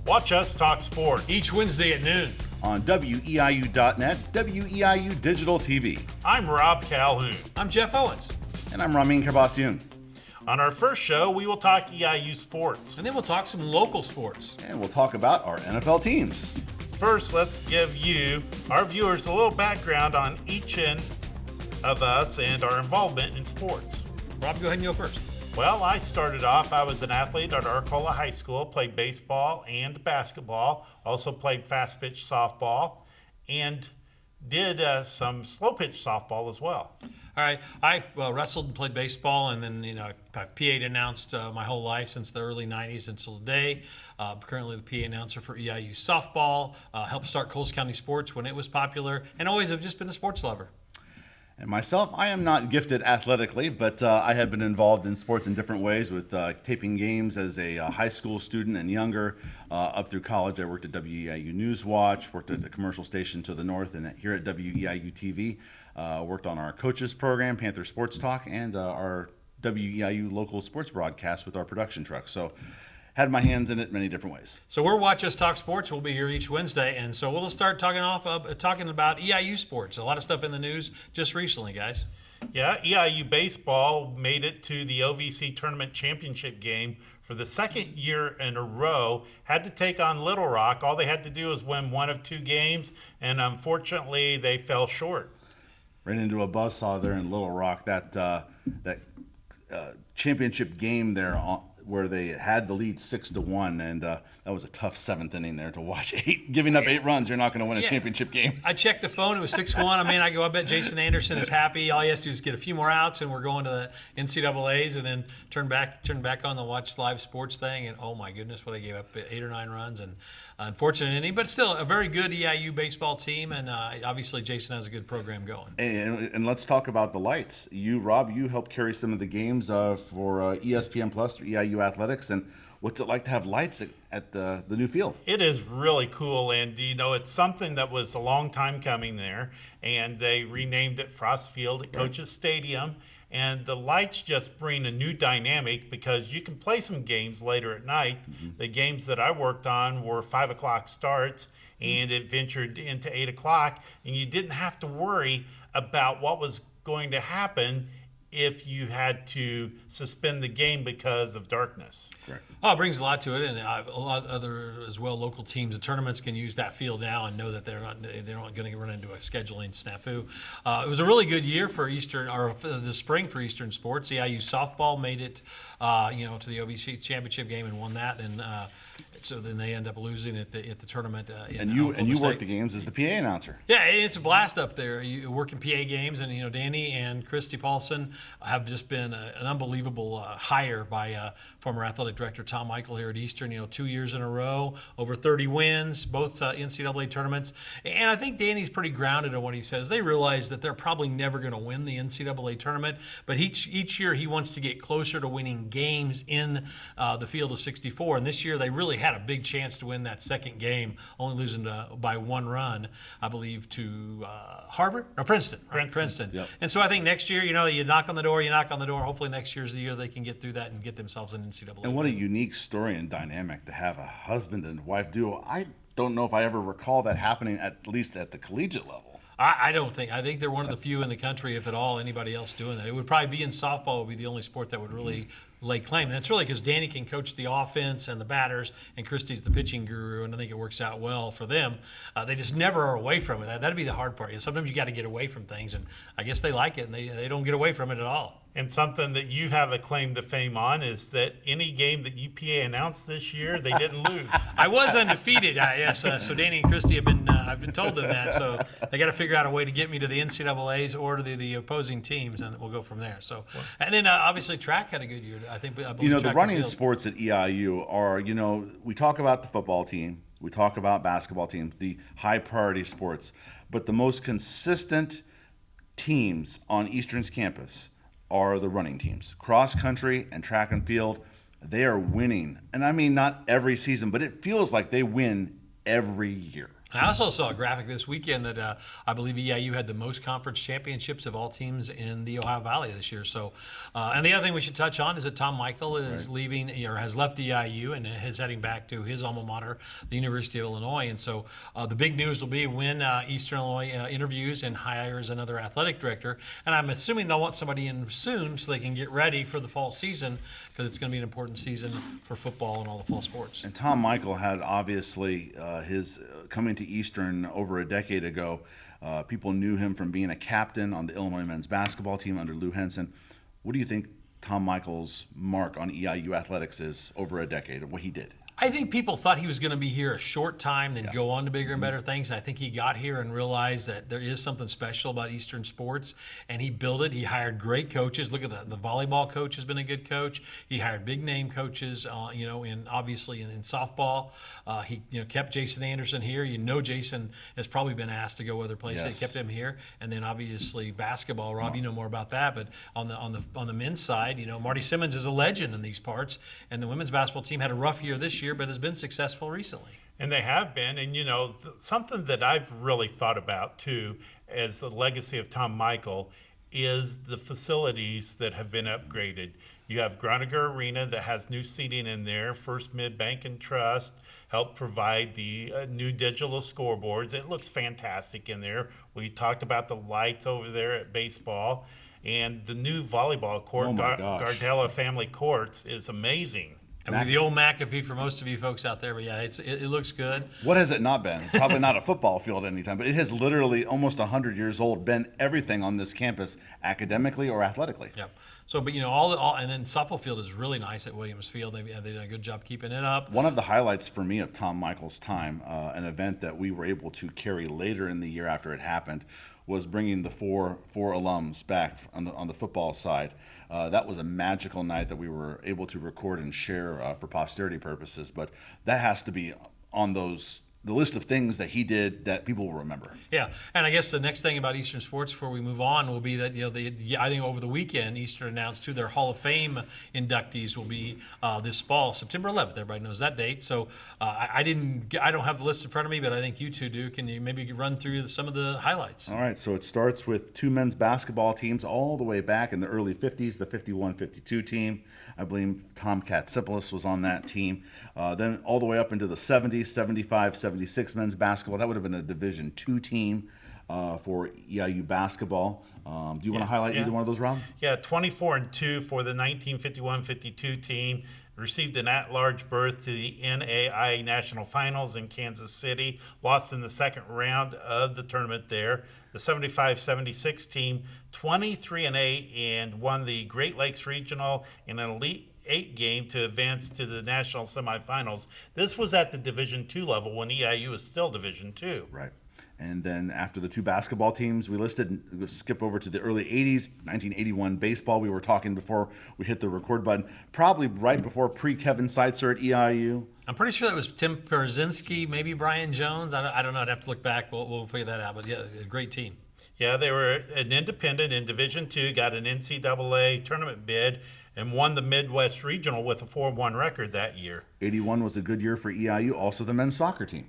Watch us talk sports each Wednesday at noon on WEIU.net, WEIU Digital TV. I'm Rob Calhoun. I'm Jeff Owens. And I'm Rameen Karbassioon. On our first show, we will talk EIU sports. And then we'll talk some local sports. And we'll talk about our NFL teams. First, let's give you, our viewers, a little background on each of us and our involvement in sports. Rob, go ahead and go first. Well, I started off, I was an athlete at Arcola High School, played baseball and basketball, also played fast pitch softball, and did some slow pitch softball as well. All right, I wrestled and played baseball, and then I've PA'd announced my whole life since the early '90s until today. Currently the PA announcer for EIU softball. Helped start Coles County sports when it was popular, and always have just been a sports lover. And myself, I am not gifted athletically, but I have been involved in sports in different ways with taping games as a high school student and younger up through college. I worked at WEIU Newswatch, worked at a commercial station to the north, and here at WEIU TV, worked on our coaches program, Panther Sports Talk, and our WEIU local sports broadcast with our production truck. So had my hands in it many different ways. So we're Watch Us Talk Sports. We'll be here each Wednesday, and so we'll start talking about EIU sports. A lot of stuff in the news just recently, guys. Yeah, EIU baseball made it to the OVC tournament championship game for the second year in a row. Had to take on Little Rock. All they had to do was win one of two games, and unfortunately, they fell short. Ran into a buzzsaw there in Little Rock. That championship game there where they had the lead 6-1, and that was a tough seventh inning there to watch. Giving up 8 runs, you're not going to win a championship game. I checked the phone; it was 6-1. I bet Jason Anderson is happy. All he has to do is get a few more outs, and we're going to the NCAA's, and then turn back on the watch live sports thing. And oh my goodness, they gave up 8 or 9 runs, and unfortunate inning, but still a very good EIU baseball team, and obviously Jason has a good program going. And let's talk about the lights. Rob, you helped carry some of the games for ESPN Plus or EIU Athletics, and what's it like to have lights at the new field? It is really cool, and it's something that was a long time coming there, and they renamed it Frost Field at Coach's Stadium. And the lights just bring a new dynamic because you can play some games later at night. Mm-hmm. The games that I worked on were 5 o'clock starts, and it ventured into 8 o'clock, and you didn't have to worry about what was going to happen if you had to suspend the game because of darkness. Correct. Oh, it brings a lot to it, and a lot of other as well local teams and tournaments can use that field now and know that they're not going to run into a scheduling snafu. It was a really good year for Eastern, or the spring for Eastern sports. EIU softball made it, to the OVC championship game and won that, and so then they end up losing at the tournament. And you work the games as the PA announcer. Yeah, it's a blast up there. You work in PA games, and Danny and Christy Paulson have just been an unbelievable hire by former athletic director Tom Michael here at Eastern. 2 years in a row, over 30 wins, both NCAA tournaments. And I think Danny's pretty grounded in what he says. They realize that they're probably never going to win the NCAA tournament, but each year he wants to get closer to winning games in the field of 64. And this year they really had a big chance to win that second game, only losing by 1 run, I believe, to Princeton. Princeton. Yep. And so I think next year, you knock on the door. Hopefully next year's the year they can get through that and get themselves an NCAA. And what a unique story and dynamic to have a husband and wife duo. I don't know if I ever recall that happening, at least at the collegiate level. I think they're one of the few in the country, if at all, anybody else doing that. It would probably be in softball would be the only sport that would really lay claim. And that's really because Danny can coach the offense and the batters, and Christy's the pitching guru, and I think it works out well for them. They just never are away from it. That'd be the hard part. Sometimes you got to get away from things, and I guess they like it, and they don't get away from it at all. And something that you have a claim to fame on is that any game that UPA announced this year, they didn't lose. I was undefeated, yes. So Danny and Christy have been, I've been told them that. So they got to figure out a way to get me to the NCAAs or to the opposing teams, and we'll go from there. So, and then obviously track had a good year. I believe the running sports at EIU are, we talk about the football team, we talk about basketball teams, the high priority sports, but the most consistent teams on Eastern's campus are the running teams. Cross country and track and field, they are winning. And I mean, not every season, but it feels like they win every year. I also saw a graphic this weekend that I believe EIU had the most conference championships of all teams in the Ohio Valley this year. So, and the other thing we should touch on is that Tom Michael is leaving or has left EIU and is heading back to his alma mater, the University of Illinois. And so the big news will be when Eastern Illinois interviews and hires another athletic director. And I'm assuming they'll want somebody in soon so they can get ready for the fall season, because it's going to be an important season for football and all the fall sports. And Tom Michael had obviously his coming to Eastern over a decade ago. People knew him from being a captain on the Illinois men's basketball team under Lou Henson. What do you think Tom Michael's mark on EIU athletics is over a decade of what he did? I think people thought he was going to be here a short time, then go on to bigger and better things. And I think he got here and realized that there is something special about Eastern sports, and he built it. He hired great coaches. Look at the volleyball coach has been a good coach. He hired big name coaches, obviously in softball. He kept Jason Anderson here. Jason has probably been asked to go other places. Yes. He kept him here, and then obviously basketball. Rob, you know more about that. But on the men's side, Marty Simmons is a legend in these parts, and the women's basketball team had a rough year this year, but has been successful recently. And they have been. And, something that I've really thought about, too, as the legacy of Tom Michael, is the facilities that have been upgraded. You have Groniger Arena that has new seating in there. First Mid Bank and Trust helped provide the new digital scoreboards. It looks fantastic in there. We talked about the lights over there at baseball. And the new volleyball court, Oh my gosh. Gardella Family Courts, is amazing. I mean, the old McAfee for most of you folks out there, but yeah, it looks good. What has it not been? Probably not a football field at any time, but it has literally almost 100 years old, been everything on this campus, academically or athletically. Yep. So, but all and then softball field is really nice at Williams Field. They've done a good job keeping it up. One of the highlights for me of Tom Michael's time, an event that we were able to carry later in the year after it happened, was bringing the four alums back on the football side. That was a magical night that we were able to record and share for posterity purposes. But that has to be on the list of things that he did that people will remember. Yeah, and I guess the next thing about Eastern sports before we move on will be that I think over the weekend Eastern announced their Hall of Fame inductees will be this fall, September 11th. Everybody knows that date. So I don't have the list in front of me, but I think you two do. Can you maybe run through some of the highlights? All right, so it starts with two men's basketball teams all the way back in the early 50s, the 51-52 team. I believe Tom Katsipolis was on that team. Then all the way up into the 70s, 75-76 men's basketball. That would have been a Division II team for EIU basketball. Do you want to highlight either one of those, Rob? Yeah, 24-2 for the 1951-52 team. Received an at-large berth to the NAIA National Finals in Kansas City. Lost in the second round of the tournament there. The 75-76 team, 23-8, and won the Great Lakes Regional in an Elite 8 game to advance to the national semifinals. This was at the Division II level when EIU was still Division II. Right. And then after the two basketball teams we listed, we'll skip over to the early 80s, 1981 baseball. We were talking before we hit the record button, probably right before pre-Kevin Seitzer at EIU. I'm pretty sure that was Tim Perzinski, maybe Brian Jones. I don't know. I'd have to look back. We'll figure that out. But yeah, a great team. Yeah, they were an independent in Division II, got an NCAA tournament bid, and won the Midwest Regional with a 4-1 record that year. 81 was a good year for EIU, also the men's soccer team.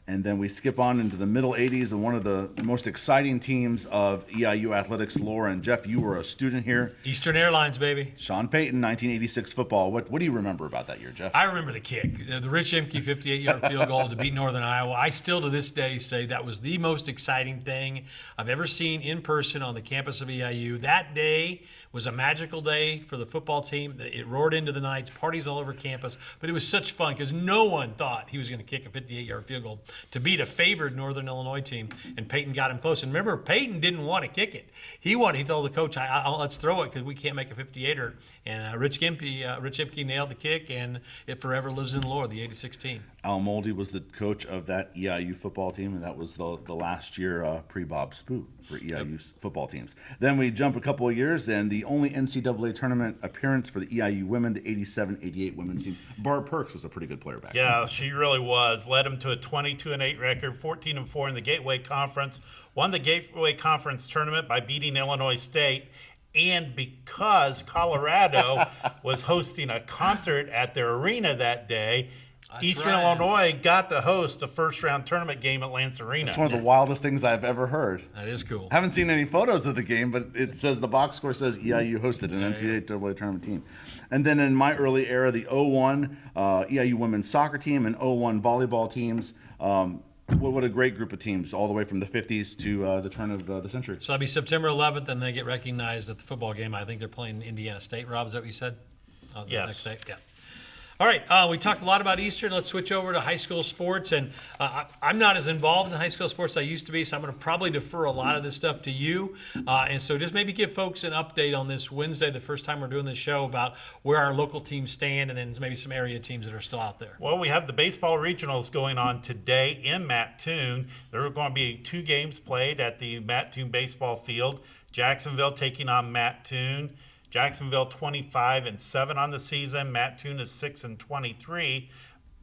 And then we skip on into the middle 80s, and one of the most exciting teams of EIU athletics lore. And Jeff, you were a student here. Eastern Airlines, baby. Sean Payton, 1986 football. What do you remember about that year, Jeff? I remember the kick. The Rich Emke 58-yard field goal to beat Northern Iowa. I still to this day say that was the most exciting thing I've ever seen in person on the campus of EIU. That day was a magical day for the football team. It roared into the nights, parties all over campus. But it was such fun because no one thought he was going to kick a 58-yard field goal to beat a favored Northern Illinois team, and Peyton got him close. And remember, Peyton didn't want to kick it. He told the coach, let's throw it because we can't make a 58er. And Rich Emke nailed the kick, and it forever lives in lore, the 86 team. Al Moldy was the coach of that EIU football team, and that was the last year pre-Bob Spoo for EIU football teams. Then we jump a couple of years, and the only NCAA tournament appearance for the EIU women, the 87-88 women's team. Barb Perks was a pretty good player back then. Yeah, she really was. Led them to a 22-8 record, 14-4 in the Gateway Conference. Won the Gateway Conference tournament by beating Illinois State. And because Colorado was hosting a concert at their arena that day, Eastern right. Illinois got to host a first-round tournament game at Lance Arena. It's one of the wildest things I've ever heard. That is cool. I haven't seen any photos of the game, but it says the box score says EIU hosted an NCAA tournament team. And then in my early era, the 01 EIU women's soccer team and 01 volleyball teams. What a great group of teams, all the way from the 50s to the turn of the century. So that'll be September 11th, and they get recognized at the football game. I think they're playing Indiana State. Rob, is that what you said? The Yes. next day? Yeah. All right, we talked a lot about Eastern. Let's switch over to high school sports. And I'm not as involved in high school sports as I used to be, so I'm going to probably defer a lot of this stuff to you. And so just maybe give folks an update on this Wednesday, the first time we're doing this show, about where our local teams stand, and then maybe some area teams that are still out there. Well, we have the baseball regionals going on today in Mattoon. There are going to be 2 games played at the Mattoon baseball field. Jacksonville taking on Mattoon. Jacksonville 25-7 on the season. Mattoon is 6-23.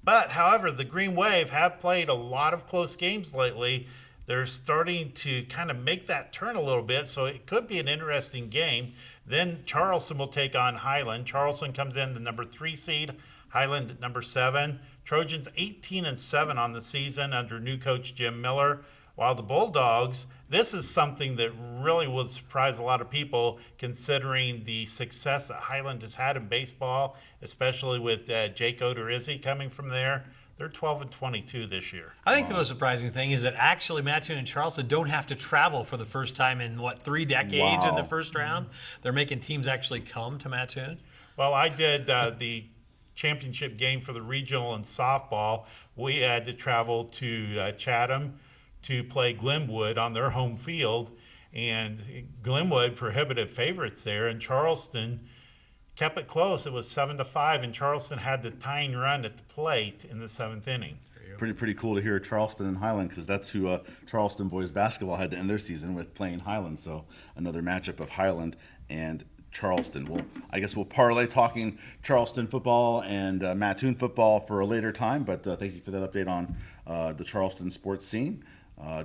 But however, the Green Wave have played a lot of close games lately. They're starting to kind of make that turn a little bit, so it could be an interesting game. Then Charleston will take on Highland. Charleston comes in the number 3 seed, Highland at number 7. Trojans 18-7 on the season under new coach Jim Miller. While the Bulldogs, this is something that really would surprise a lot of people, considering the success that Highland has had in baseball, especially with Jake Odorizzi coming from there. They're 12-22 this year. I think the most surprising thing is that actually Mattoon and Charleston don't have to travel for the first time in, 3 decades in the first round. They're making teams actually come to Mattoon. Well, I did the championship game for the regional in softball. We had to travel to Chatham to play Glenwood on their home field, and Glenwood prohibitive favorites there, and Charleston kept it close. It was 7-5, and Charleston had the tying run at the plate in the 7th inning. Pretty cool to hear Charleston and Highland, because that's who Charleston boys basketball had to end their season with, playing Highland. So another matchup of Highland and Charleston. Well, I guess we'll parlay talking Charleston football and Mattoon football for a later time, but thank you for that update on the Charleston sports scene.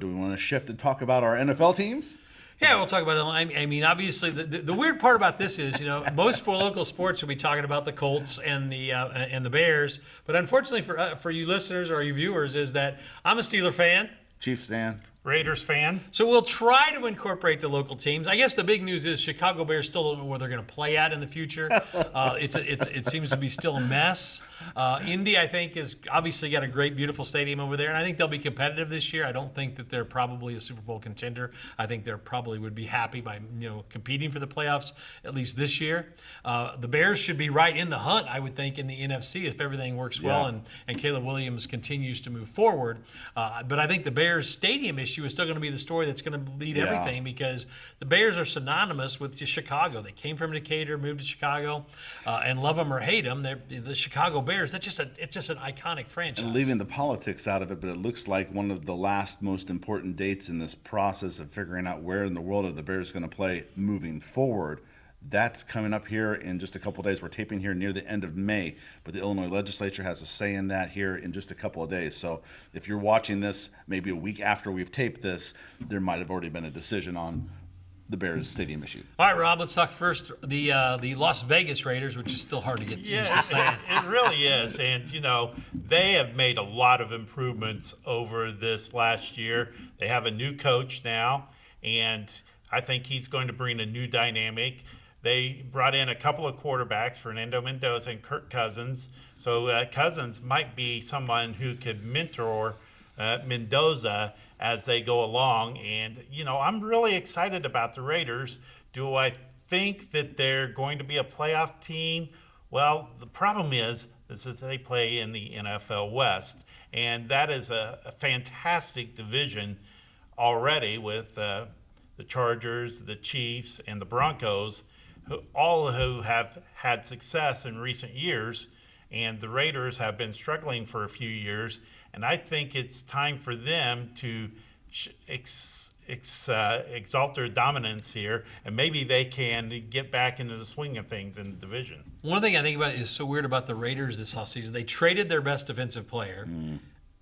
Do we want to shift and talk about our NFL teams? Yeah, we'll talk about it. I mean, obviously, the weird part about this is, most local sports will be talking about the Colts and the Bears, but unfortunately for you listeners or you viewers, is that I'm a Steeler fan. Chiefs fan. Raiders fan. So we'll try to incorporate the local teams. I guess the big news is Chicago Bears still don't know where they're going to play at in the future. It seems to be still a mess. Indy, I think, is obviously got a great, beautiful stadium over there, and I think they'll be competitive this year. I don't think that they're probably a Super Bowl contender. I think they probably would be happy by competing for the playoffs at least this year. The Bears should be right in the hunt, I would think, in the NFC if everything works well and Caleb Williams continues to move forward. But I think the Bears stadium issue is still going to be the story that's going to lead everything, because the Bears are synonymous with Chicago. They came from Decatur, moved to Chicago, and love them or hate them, they're the Chicago Bears. It's just an iconic franchise. And leaving the politics out of it, but it looks like one of the last most important dates in this process of figuring out where in the world are the Bears going to play moving forward. That's coming up here in just a couple of days. We're taping here near the end of May, but the Illinois legislature has a say in that here in just a couple of days. So if you're watching this maybe a week after we've taped this, there might have already been a decision on the Bears stadium issue. All right, Rob, let's talk first the Las Vegas Raiders, which is still hard to get used to saying. It really is. And, they have made a lot of improvements over this last year. They have a new coach now, and I think he's going to bring a new dynamic. They brought in a couple of quarterbacks, Fernando Mendoza and Kirk Cousins. So Cousins might be someone who could mentor Mendoza as they go along. And, I'm really excited about the Raiders. Do I think that they're going to be a playoff team? Well, the problem is that they play in the NFL West. And that is a fantastic division already with the Chargers, the Chiefs, and the Broncos, all who have had success in recent years, and the Raiders have been struggling for a few years, and I think it's time for them to exalt their dominance here, and maybe they can get back into the swing of things in the division. One thing I think about is so weird about the Raiders this offseason. They traded their best defensive player,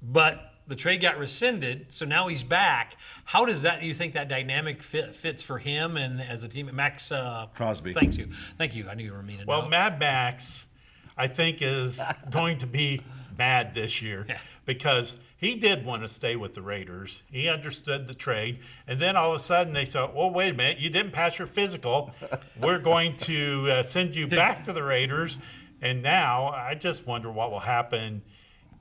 but the trade got rescinded, so now he's back. How does that? Do you think that dynamic fits for him and as a team? Max Crosby. Thank you. I knew you were meaning. Well, Mad Max, I think, is going to be mad this year Yeah. because he did want to stay with the Raiders. He understood the trade. And then all of a sudden they said, well, wait a minute, you didn't pass your physical. We're going to send you back to the Raiders. And now I just wonder what will happen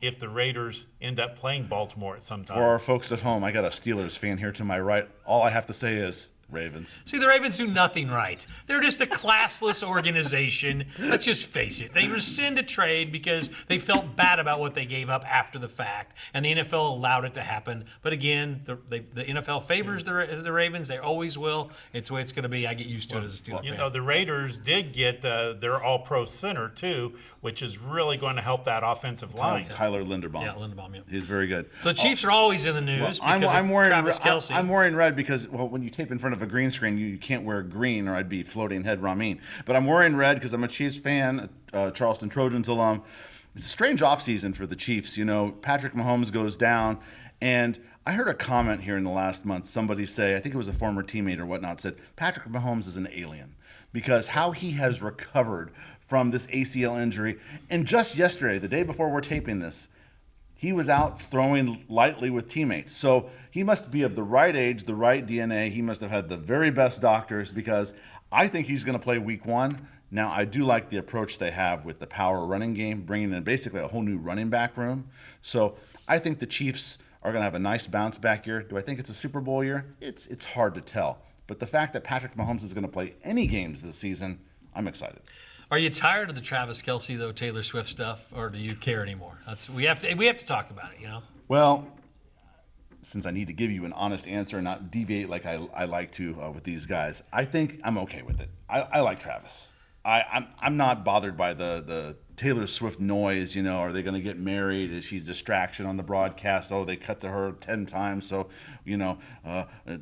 if the Raiders end up playing Baltimore at some time. For our folks at home, I got a Steelers fan here to my right. All I have to say is Ravens. See, the Ravens do nothing right. They're just a classless organization. Let's just face it. They rescind a trade because they felt bad about what they gave up after the fact, and the NFL allowed it to happen. But again, the NFL favors the Ravens. They always will. It's the way it's going to be. I get used to it as a Steelers fan. You know, the Raiders did get their all-pro center, too, which is really going to help that offensive line. Tyler Linderbaum. Yeah, Linderbaum, yeah. He's very good. So Chiefs are always in the news because of Travis Kelce. I'm wearing red because, well, when you tape in front of a green screen, you can't wear green or I'd be floating head Rameen. But I'm wearing red because I'm a Chiefs fan, Charleston Trojans alum. It's a strange offseason for the Chiefs. You know, Patrick Mahomes goes down, and I heard a comment here in the last month. Somebody say, I think it was a former teammate or whatnot, said Patrick Mahomes is an alien because how he has recovered from this ACL injury. And just yesterday, the day before we're taping this, he was out throwing lightly with teammates. So he must be of the right age, the right DNA. He must have had the very best doctors because I think he's going to play week 1. Now, I do like the approach they have with the power running game, bringing in basically a whole new running back room. So I think the Chiefs are going to have a nice bounce back year. Do I think it's a Super Bowl year? It's hard to tell. But the fact that Patrick Mahomes is going to play any games this season, I'm excited. Are you tired of the Travis Kelce, though, Taylor Swift stuff, or do you care anymore? We have to talk about it, you know? Well, since I need to give you an honest answer and not deviate like I like to with these guys, I think I'm okay with it. I like Travis. I'm not bothered by the Taylor Swift noise. You know, are they going to get married? Is she a distraction on the broadcast? Oh, they cut to her 10 times. So, you know,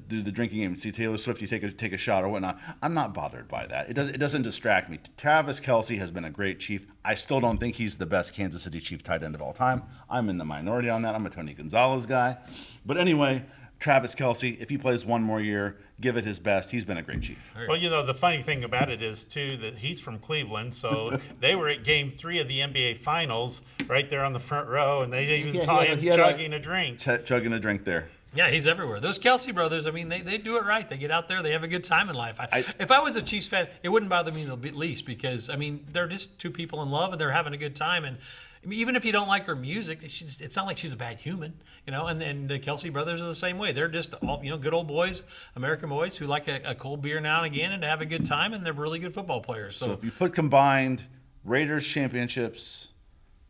do the drinking game. See Taylor Swift, you take a shot or whatnot. I'm not bothered by that. It doesn't distract me. Travis Kelce has been a great Chief. I still don't think he's the best Kansas City Chief tight end of all time. I'm in the minority on that. I'm a Tony Gonzalez guy. But anyway, Travis Kelce, if he plays one more year, give it his best. He's been a great Chief. Well, you know, the funny thing about it is, too, that he's from Cleveland, so they were at Game 3 of the NBA Finals right there on the front row, and they even saw him chugging a drink. Chugging a drink there. Yeah, he's everywhere. Those Kelce brothers, I mean, they do it right. They get out there. They have a good time in life. If I was a Chiefs fan, it wouldn't bother me the least because, I mean, they're just two people in love, and they're having a good time. And I mean, even if you don't like her music, it's not like she's a bad human, you know. And the Kelce brothers are the same way. They're just all, you know, good old boys, American boys who like a cold beer now and again and to have a good time, and they're really good football players. So if you put combined Raiders championships,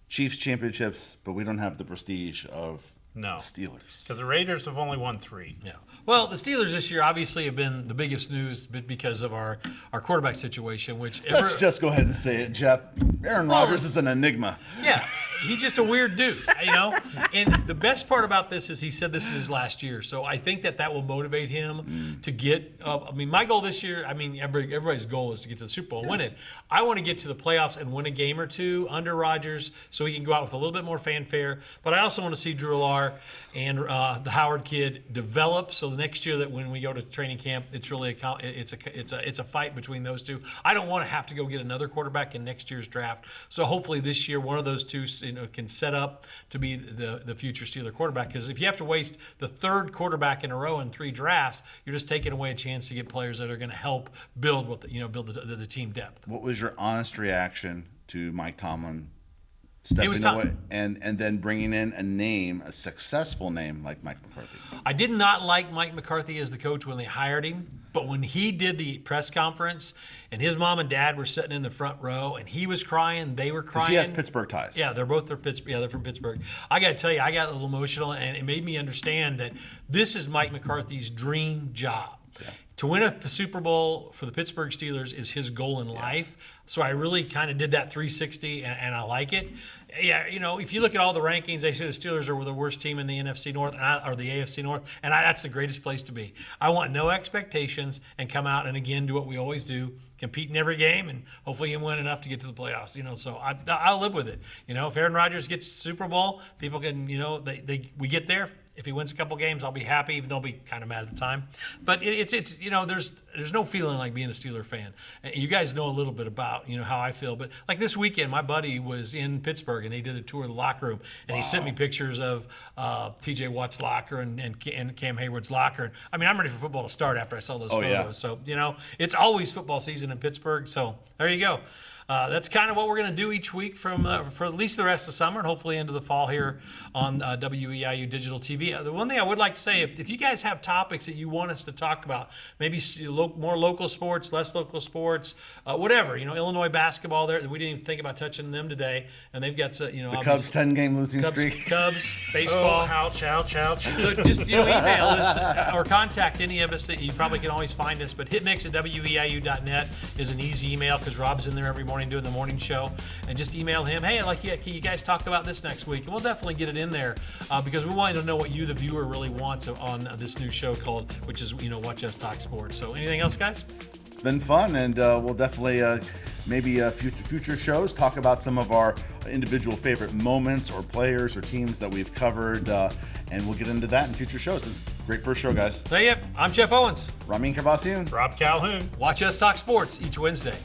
Chiefs championships, but we don't have the prestige of Steelers. Because the Raiders have only won 3. Yeah. Well, the Steelers this year obviously have been the biggest news because of our quarterback situation, which let's just go ahead and say it, Jeff. Aaron Rodgers is an enigma. Yeah. He's just a weird dude, you know? And the best part about this is he said this is his last year. So I think that will motivate him to get I mean, my goal this year, I mean, everybody's goal is to get to the Super Bowl and win it. I want to get to the playoffs and win a game or two under Rodgers so he can go out with a little bit more fanfare. But I also want to see Drew Lar and the Howard kid develop. So the next year that when we go to training camp, it's really it's a fight between those two. I don't want to have to go get another quarterback in next year's draft. So hopefully this year one of those two, you know, can set up to be the future Steeler quarterback. Because if you have to waste the third quarterback in a row in 3 drafts, you're just taking away a chance to get players that are going to help build the team depth. What was your honest reaction to Mike Tomlin stepping away and then bringing in a successful name like Mike McCarthy? I did not like Mike McCarthy as the coach when they hired him, but when he did the press conference and his mom and dad were sitting in the front row and he was crying, they were crying. He has Pittsburgh ties. Yeah, they're Pittsburgh. Yeah, they're from Pittsburgh. I got to tell you, I got a little emotional, and it made me understand that this is Mike McCarthy's dream job. Yeah. To win a Super Bowl for the Pittsburgh Steelers is his goal in life. So I really kind of did that 360, and I like it. Yeah, you know, if you look at all the rankings, they say the Steelers are the worst team in the NFC North or the AFC North, and that's the greatest place to be. I want no expectations and come out and, again, do what we always do, compete in every game, and hopefully you win enough to get to the playoffs. You know, so I'll live with it. You know, if Aaron Rodgers gets Super Bowl, people can, you know, we get there. If he wins a couple games, I'll be happy, even though I'll be kind of mad at the time. But it's there's no feeling like being a Steeler fan. And you guys know a little bit about how I feel. But like this weekend, my buddy was in Pittsburgh and he did a tour of the locker room, and he sent me pictures of T.J. Watt's locker and Cam Hayward's locker. I mean, I'm ready for football to start after I saw those photos. Yeah. So it's always football season in Pittsburgh. So there you go. That's kind of what we're going to do each week for at least the rest of the summer and hopefully into the fall here on WEIU Digital TV. The one thing I would like to say, if you guys have topics that you want us to talk about, maybe more local sports, less local sports, whatever. Illinois basketball, there we didn't even think about touching them today, and they've got the Cubs 10-game losing streak. Cubs, baseball. Ouch. So just email us or contact any of us. That you probably can always find us. But hitmix@weiu.net is an easy email because Rob's in there every morning doing the morning show, and just email him. Hey, can you guys talk about this next week? And we'll definitely get it in there because we want to know what you, the viewer, really wants on this new show which is Watch Us Talk Sports. So anything else, guys? It's been fun, and we'll definitely maybe future shows talk about some of our individual favorite moments or players or teams that we've covered, and we'll get into that in future shows. This is a great first show, guys. So yeah, I'm Jeff Owens. Rameen Karbassioon. Rob Calhoun. Watch Us Talk Sports each Wednesday.